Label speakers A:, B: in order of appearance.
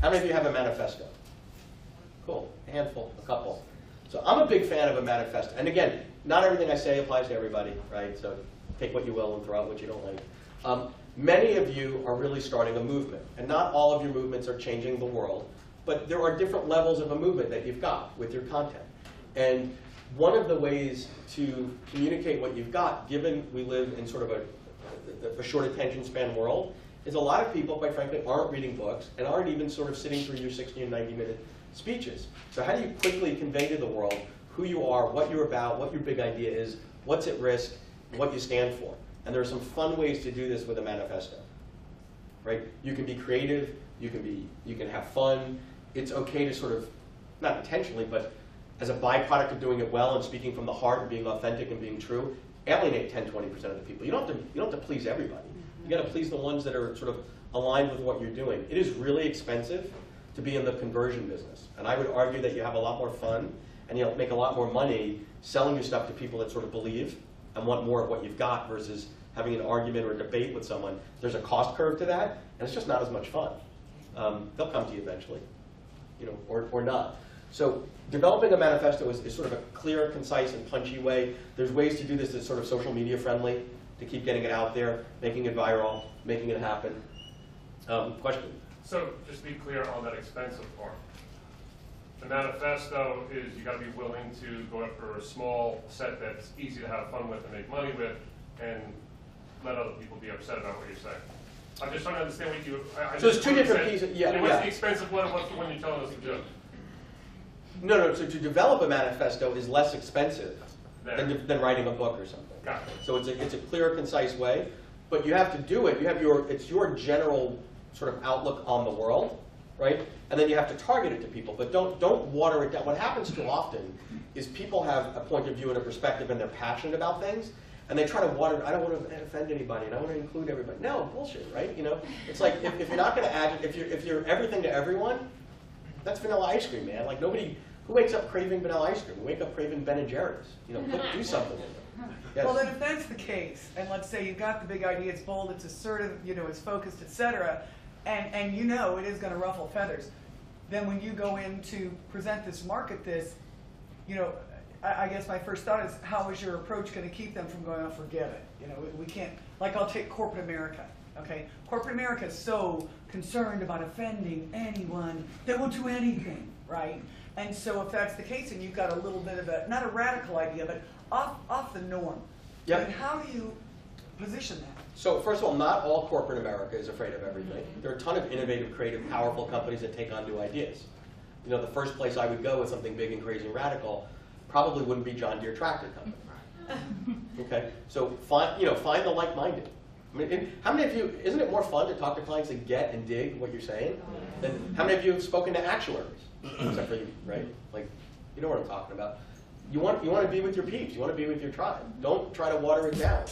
A: How many of you have a manifesto? Cool, a handful, a couple. So I'm a big fan of a manifesto. And again, not everything I say applies to everybody, right? So take what you will and throw out what you don't like. Many of you are really starting a movement. And not all of your movements are changing the world. But there are different levels of a movement that you've got with your content. And one of the ways to communicate what you've got, given we live in sort of a short attention span world, is a lot of people, quite frankly, aren't reading books and aren't even sort of sitting through your 60 and 90-minute speeches. So how do you quickly convey to the world who you are, what you're about, what your big idea is, what's at risk, what you stand for? And there are some fun ways to do this with a manifesto, right? You can be creative, you can have fun. It's okay to sort of, not intentionally, but as a byproduct of doing it well and speaking from the heart and being authentic and being true, alienate 10, 20% of the people. You don't have to please everybody. You got to please the ones that are sort of aligned with what you're doing. It is really expensive to be in the conversion business. And I would argue that you have a lot more fun and you'll make a lot more money selling your stuff to people that sort of believe and want more of what you've got versus having an argument or a debate with someone. There's a cost curve to that, and it's just not as much fun. They'll come to you eventually, or not. So developing a manifesto is sort of a clear, concise, and punchy way. There's ways to do this that's sort of social media friendly, to keep getting it out there, making it viral, making it happen. Question?
B: So just to be clear on that expensive part. The manifesto is you got to be willing to go after a small set that's easy to have fun with and make money with, and let other people be upset about what you're saying. I'm just trying to understand what you.
A: So there's two different pieces. Yeah.
B: What's the expensive one and what's the one you're telling us to do?
A: No. So to develop a manifesto is less expensive than writing a book or something.
B: Got it.
A: So it's a clear, concise way, but you have to do it. It's your general sort of outlook on the world, right? And then you have to target it to people, but don't water it down. What happens too often is people have a point of view and a perspective, and they're passionate about things, and they try to water. I don't want to offend anybody, and I want to include everybody. No, bullshit, right? It's like if you're not going to add, if you're everything to everyone, that's vanilla ice cream, man. Like nobody. Who wakes up craving vanilla ice cream? We wake up craving Ben and Jerry's. Do something with it. Yes.
C: Well, then if that's the case, and let's say you've got the big idea, it's bold, it's assertive, it's focused, etc., and it is going to ruffle feathers, then when you go in to present this, market this, I guess my first thought is, how is your approach going to keep them from going, oh, forget it? We can't, like I'll take corporate America, okay? Corporate America is so concerned about offending anyone, they won't do anything, right? And so if that's the case, and you've got a little bit of not a radical idea, but off the norm,
A: yep.
C: Then how do you position that?
A: So first of all, not all corporate America is afraid of everything. There are a ton of innovative, creative, powerful companies that take on new ideas. The first place I would go with something big and crazy and radical probably wouldn't be John Deere Tractor Company. Okay, so find the like-minded. I mean, how many of you, isn't it more fun to talk to clients that get and dig what you're saying? Than how many of you have spoken to actuaries? Except for you, right? Like, you know what I'm talking about. You want to be with your peeps. You want to be with your tribe. Don't try to water it down.